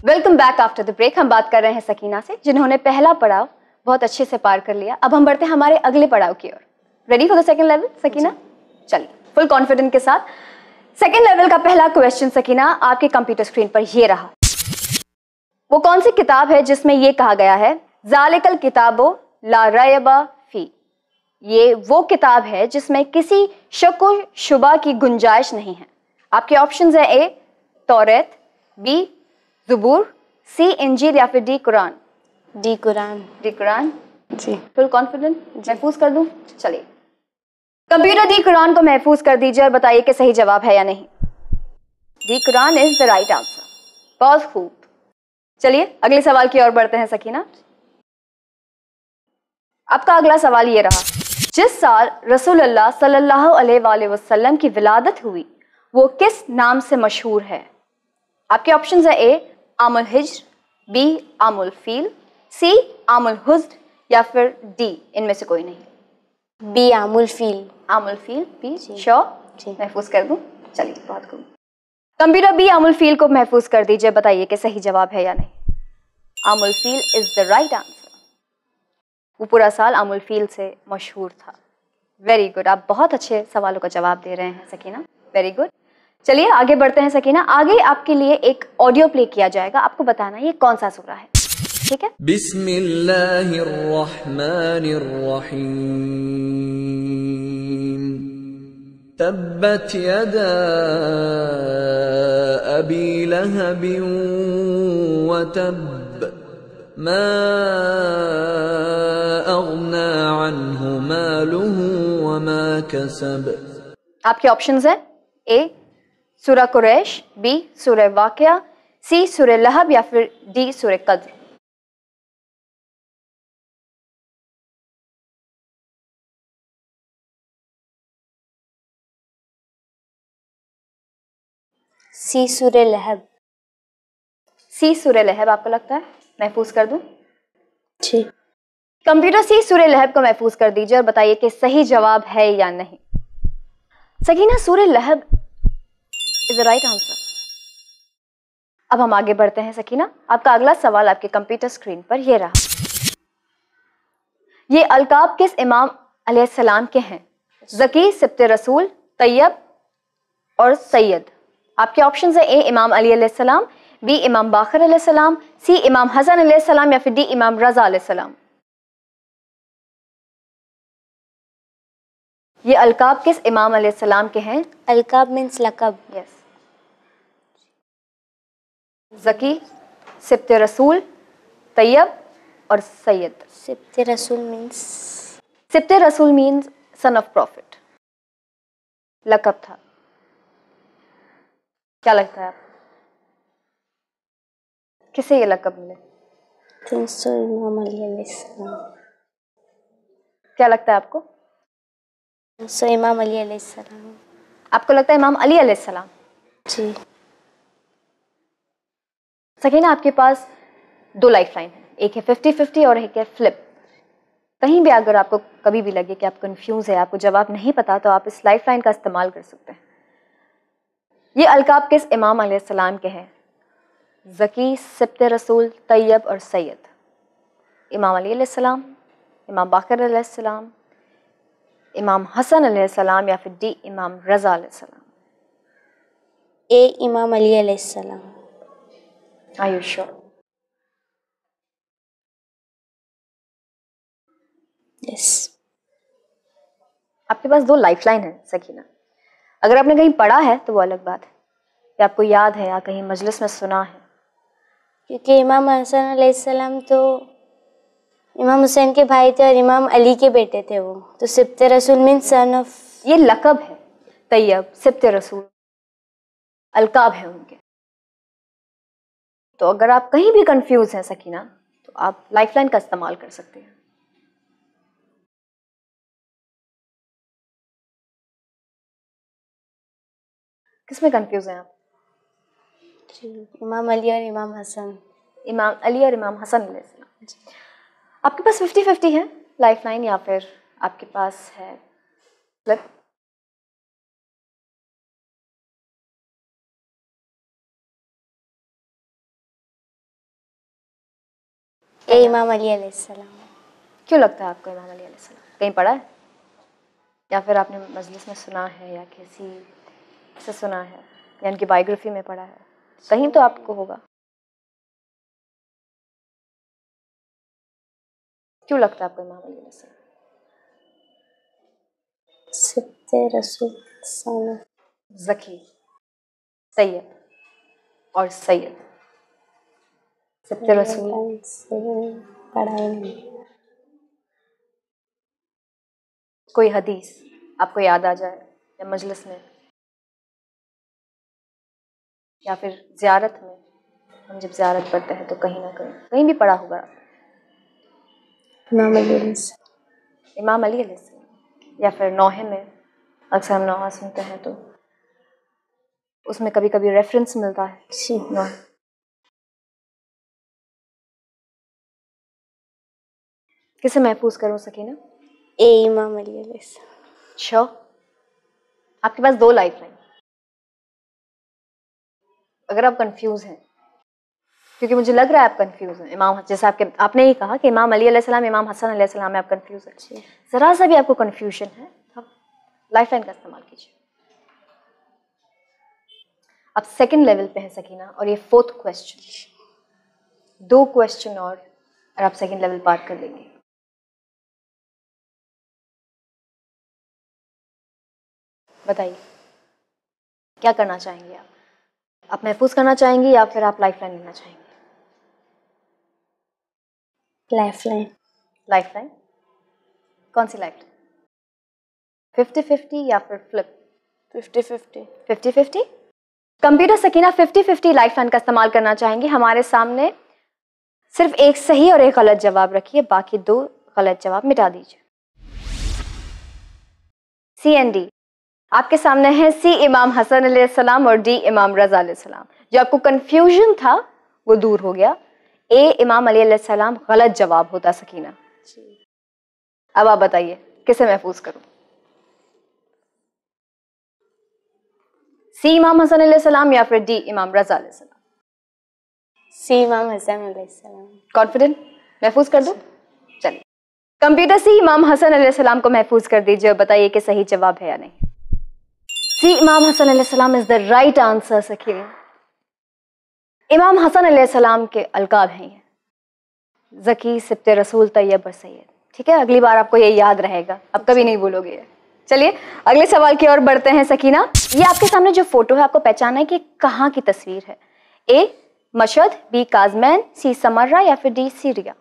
Welcome back after the break. हम बात कर रहे हैं सकीना से, जिन्होंने पहला पड़ाव बहुत अच्छे से पार कर लिया। अब हम बढ़ते हैं हमारे अगले पड़ाव की ओर। Ready for the second level Sakina? चलिए फुल कॉन्फिडेंस के साथ सेकंड लेवल का पहला क्वेश्चन सकीना आपके कंप्यूटर स्क्रीन पर ये रहा। वो कौन सी किताब है जिसमें ये कहा गया है ज़ालिकल किताबो ला रैब फी? ये वो किताब है जिसमें किसी शक व शुबा की गुंजाइश नहीं है। आपके ऑप्शंस है ए तौरात, बी ज़बूर, सी इंजील या फिर डी कुरान। डी कुरान। डी कुरान जी। Full confident? महफूज कर दूं? चलिए कंप्यूटर डी कुरान को महफूज कर दीजिए और बताइए कि सही जवाब है या नहीं। D Quran is the right answer. बहुत खूब। चलिए अगले सवाल की ओर बढ़ते हैं सकीना। आपका अगला सवाल ये रहा, जिस साल रसूलुल्लाह सल्लल्लाहु अलैहि वसल्लम की विलादत हुई वो किस नाम से मशहूर है? आपके ऑप्शंस है ए आमुल हिज्र, बी आमुल फील, सी आमुल हुज्र या फिर डी इनमें से कोई नहीं। बी आमुल फील। आमुल फील बी श्योर? जी। महफूज कर दूं? चलिए बहुत खूब। कंप्यूटर बी आमुल फील को महफूज कर दीजिए, बताइए कि सही जवाब है या नहीं। आमुल feel is the right answer. वो पूरा साल आमुल फील से मशहूर था। वेरी गुड, आप बहुत अच्छे सवालों का जवाब दे रहे हैं सकीना। Very good. चलिए आगे बढ़ते हैं सकीना। आगे आपके लिए एक ऑडियो प्ले किया जाएगा, आपको बताना ये कौन सा सूरा है, ठीक है? बिस्मिल्लाहिर्रहमानिर्रहीम तब्बत यदा अबी लहबिन व तब मा अग्ना अन्हु मालुहु व मा कसब। आपके ऑप्शंस हैं ए सूरा कुरैश, बी सूरह वाक़िया, सी सूरह लहब या फिर डी सूरह कद्र। सी सूरह लहब। सी सूरह लहब आपको लगता है? महफूज कर दूं? जी। कंप्यूटर सी सूरह लहब को महफूज कर दीजिए और बताइए कि सही जवाब है या नहीं। सकीना सूरह लहब इज द राइट आंसर। अब हम आगे बढ़ते हैं सकीना। आपका अगला सवाल आपके कंप्यूटर स्क्रीन पर यह रहा, ये अलकाब किस इमाम अलैहिस्सलाम के हैं? ज़की, सिब्त रसूल, तैयब और सैयद। आपके ऑप्शंस है ए इमाम अली अलैहिस्सलाम, बी इमाम बाकर अलैहिस्सलाम, सी इमाम हसन अलैहिस्सलाम या फिर डी इमाम रजा अलैहिस्सलाम। ये अलकाब किस इमाम अलैहिस्सलाम के हैं? अलकाब मीन्स लकब। यस। ज़की, सिब्त रसूल, तैयब और सैयद। सिब्त रसूल मीन्स सिब्त रसूल मीन्स सन ऑफ प्रॉफिट, लकब था। क्या लगता है आपको किसे ये लकब मिले? इमाम अली अलैहिस्सलाम। क्या लगता है आपको? इमाम अली अलैहिस्सलाम। आपको लगता है इमाम अली अलैहिस्सलाम? जी। सकीना आपके पास दो लाइफ लाइन है, एक है 50-50 और एक है फ्लिप। कहीं भी अगर आपको कभी भी लगे कि आप कंफ्यूज है, आपको जवाब नहीं पता, तो आप इस लाइफ लाइन का इस्तेमाल कर सकते हैं। ये अलकाब किस इमाम अलैहिस्सलाम के हैं? ज़की, सिब्त रसूल, तैयब और सैयद। इमाम अली अलैहिस्सलाम, इमाम बाकर अलैहिस्सलाम, इमाम हसन अलैहिस्सलाम या फिर डी इमाम रजा अलैहिस्सलाम। ए इमाम अली अलैहिस्सलाम। Are you sure? यस। आपके पास दो लाइफलाइन है सकीना। अगर आपने कहीं पढ़ा है तो वो अलग बात है, या आपको याद है या कहीं मजलिस में सुना है। क्योंकि इमाम हसन अलैहिस्सलाम तो इमाम हुसैन के भाई थे और इमाम अली के बेटे थे वो, तो सिब्त रसूल मीन्स सन ऑफ। ये लकब है, तैयब, सिब्त रसूल अलकाब है उनके। तो अगर आप कहीं भी कंफ्यूज हैं सकीना, तो आप लाइफलाइन का इस्तेमाल कर सकते हैं। किसमें कंफ्यूज हैं आप? इमाम अली और इमाम हसन। इमाम अली और इमाम हसन अलैहिस्सलाम। आपके पास 50-50 है लाइफलाइन या फिर आपके पास है फ्लिप? ए इमाम अली अलैहिस्सलाम। क्यों लगता है आपको इमाम अली अलैहिस्सलाम? कहीं पढ़ा है या फिर आपने मजलिस में सुना है या किसी से सुना है या इनकी बायोग्राफी में पढ़ा है? कहीं तो आपको होगा। क्यों लगता है आपको इमाम अली अलैहिस्सलाम? सिब्ते रसूल सन ज़की, सैयद और सैयद। सिब्ते रसूल पढ़ाई नहीं। कोई हदीस आपको याद आ जाए या मजलिस में या फिर ज़ियारत में, हम जब ज़ियारत पढ़ते हैं तो कहीं ना कहीं भी पढ़ा होगा इमाम अली अलैहिस्सलाम। इमाम अली अलैहिस्सलाम। या फिर नौहे में अक्सर हम नौहा सुनते हैं तो उसमें कभी कभी रेफरेंस मिलता है जी। नौहे। किसे महफूज करूँ सकीना? ए इमाम अली अलैहिस्सलाम। श्योर? आपके पास 2 लाइफ लाइन। अगर आप कंफ्यूज हैं, क्योंकि मुझे लग रहा है आप कंफ्यूज हैं, इमाम जैसे आपने ही कहा कि इमाम अली अलैहिस्सलाम इमाम हसन अलैहिस्सलाम में आप कंफ्यूज हैं, जरा सा भी आपको कंफ्यूजन है आप लाइफ लाइन का इस्तेमाल कीजिए। आप सेकंड लेवल पे हैं सकीना और ये 4th क्वेश्चन, 2 क्वेश्चन और आप सेकंड लेवल पार कर लेंगे। बताइए क्या करना चाहेंगे आप महफूज करना चाहेंगे या फिर आप लाइफ लाइन लेना चाहेंगे? लाइफलाइन। लाइफलाइन? कौन सी लाइफलाइन? 50-50 या फिर फ्लिप? 50-50। 50-50? कंप्यूटर सकीना 50-50 लाइफलाइन का इस्तेमाल करना चाहेंगे। हमारे सामने सिर्फ एक सही और एक गलत जवाब रखिए, बाकी 2 गलत जवाब मिटा दीजिए। सी एंड डी। आपके सामने है सी इमाम हसन अलैहिस्सलाम और डी इमाम रज़ा अलैहिस्सलाम। जो आपको कंफ्यूजन था वो दूर हो गया। ए इमाम अली अलैहिस्सलाम गलत जवाब होता सकीना। अब आप बताइए किसे महफूज करूं? सी इमाम हसन अलैहिस्सलाम या फिर डी इमाम रज़ा अलैहिस्सलाम? सी इमाम हसन अलैहिस्सलाम। कॉन्फिडेंट? महफूज कर दूं? चलिए कंप्यूटर सी इमाम हसन अलैहिस्सलाम को महफूज कर दीजिए और बताइए कि सही जवाब है या नहीं। सी इमाम हसन अलैहिस्सलाम is the right answer Sakina. इमाम हसन अलैहिस्सलाम के अलकाब हैं ये, ज़की, सिब्ते रसूल, तैयब और सैयद। ठीक है, अगली बार आपको ये याद रहेगा, अब कभी नहीं भूलोगे। चलिए अगले सवाल की ओर बढ़ते हैं सकीना। ये आपके सामने जो फोटो है आपको पहचाना है कि कहाँ की तस्वीर है? ए मशहद, बी काज़मैन, सी समर्रा या फिर डी सीरिया?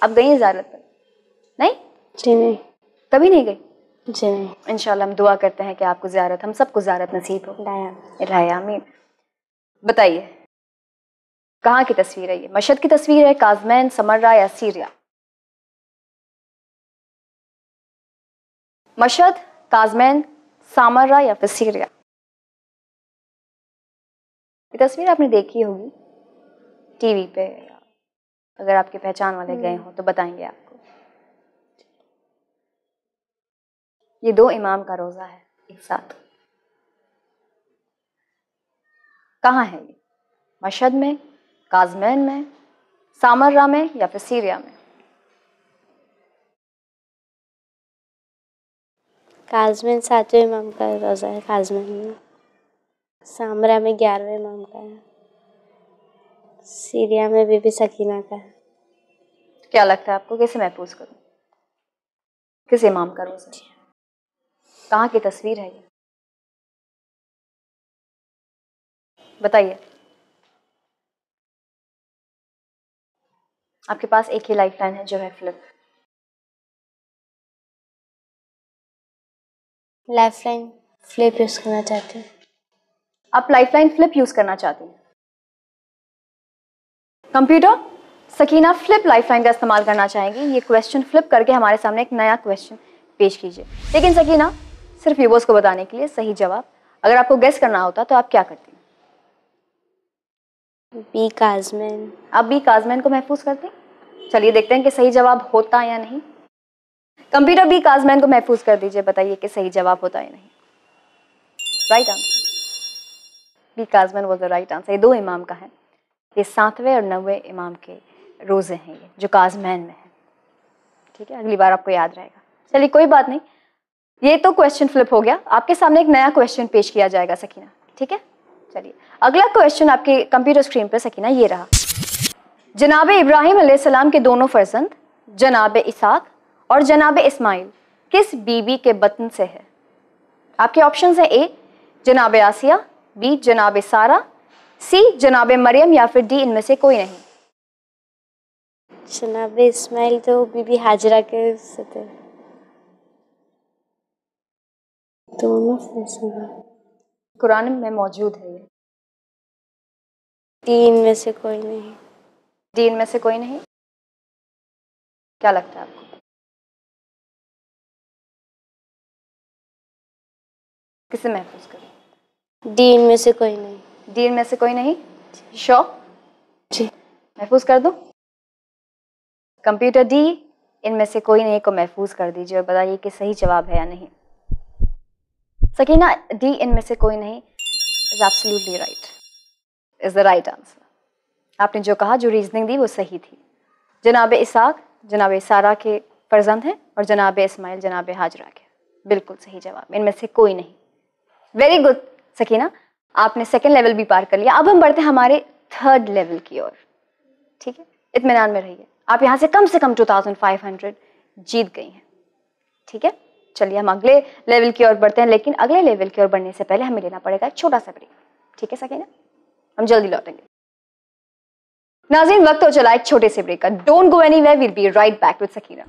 अब गई हैं ज़ियारत पर? नहीं? जी नहीं। कभी नहीं गई? जी नहीं। इंशाल्लाह हम दुआ करते हैं कि आपको ज़ियारत, हम सबको ज़ियारत नसीब हो। इलाही आमीन। बताइए कहाँ की तस्वीर है ये? मशहद की तस्वीर है, काज़मैन, समर्रा या सीरिया? मशहद, काज़मैन, सामर्रा या फिर सीरिया? ये तस्वीर आपने देखी होगी टीवी पे, अगर आपके पहचान वाले गए हो तो बताएंगे आपको। ये 2 इमाम का रोज़ा है एक साथ। कहाँ है ये? मशहद में, काज़मैन में, सामर्रा में या फिर सीरिया में? काज़मैन 7वें इमाम का रोज़ा है काज़मैन में। सामरा में 11वें इमाम का है। सीरिया में बीबी सकीना का है। क्या लगता है आपको किसे महफूज करूं? किस इमाम का रोज़ा है? कहाँ की तस्वीर है ये? बताइए। आपके पास एक ही लाइफ लाइन है जो है फ्लिप। लाइफलाइन फ्लिप यूज़ करना चाहती हूँ। आप लाइफ लाइन फ्लिप यूज करना चाहती हैं? Computer Sakina flip life line का इस्तेमाल करना चाहेंगी। ये क्वेश्चन फ्लिप करके हमारे सामने एक नया क्वेश्चन पेश कीजिए। लेकिन सकीना सिर्फ व्यूअर्स को बताने के लिए सही जवाब अगर आपको गेस करना होता तो आप क्या करती? बी काज़मैन। आप बी काज़मैन को महफूज करती? चलिए देखते हैं कि सही जवाब होता या नहीं। कंप्यूटर बी काज़मैन को महफूज कर दीजिए, बताइए कि सही जवाब होता या नहीं। राइट आंसर, बी काज़मैन वाज द राइट आंसर। ये 2 इमाम का है, ये 7वें और 9वें इमाम के रोज़े हैं ये, जो काज़मैन में है। ठीक है, अगली बार आपको याद रहेगा। चलिए कोई बात नहीं, ये तो क्वेश्चन फ्लिप हो गया। आपके सामने एक नया क्वेश्चन पेश किया जाएगा सकीना, ठीक है। चलिए अगला क्वेश्चन आपके कंप्यूटर स्क्रीन पर सकीना ये रहा। जनाब इब्राहिम अलैहिस्सलाम के दोनों फर्जंद जनाब इसाक और जनाब इस्माइल किस बीबी के बतन से है? आपके ऑप्शंस हैं ए जनाब आसिया, बी जनाब सारा, सी जनाब मरियम या फिर डी इनमें से कोई नहीं। जनाब इस्माइल तो बीबी हाजरा के से थे। दोनों कुरान में मौजूद है ये। तीन में से कोई नहीं। डी इनमें से कोई नहीं, क्या लगता है आपको? किसे महफूज करें? डी इनमें से कोई नहीं। डी इनमें से कोई नहीं, श्योर? जी महफूज कर दो। कंप्यूटर डी इनमें से कोई नहीं को महफूज कर दीजिए और बताइए कि सही जवाब है या नहीं। सकीना, डी इनमें से कोई नहीं is absolutely right, is the right answer. आपने जो कहा, जो रीजनिंग दी वो सही थी। जनाब इसाक जनाब सारा के फर्जंद हैं और जनाब इस्माइल जनाब हाजरा के। बिल्कुल सही जवाब, इनमें से कोई नहीं। वेरी गुड सकीना, आपने सेकेंड लेवल भी पार कर लिया। अब हम बढ़ते हैं हमारे थर्ड लेवल की ओर, ठीक है। इत्मीनान में रहिए, आप यहाँ से कम 2500 जीत गई हैं, ठीक है। चलिए हम अगले लेवल की ओर बढ़ते हैं, लेकिन अगले लेवल की ओर बढ़ने से पहले हमें लेना पड़ेगा एक छोटा सा ब्रेक, ठीक है सकीना। हम जल्दी लौटेंगे। नाज़रीन, वक्त हो चला एक छोटे से ब्रेक का। Don't go anywhere, will be right back with Sakina.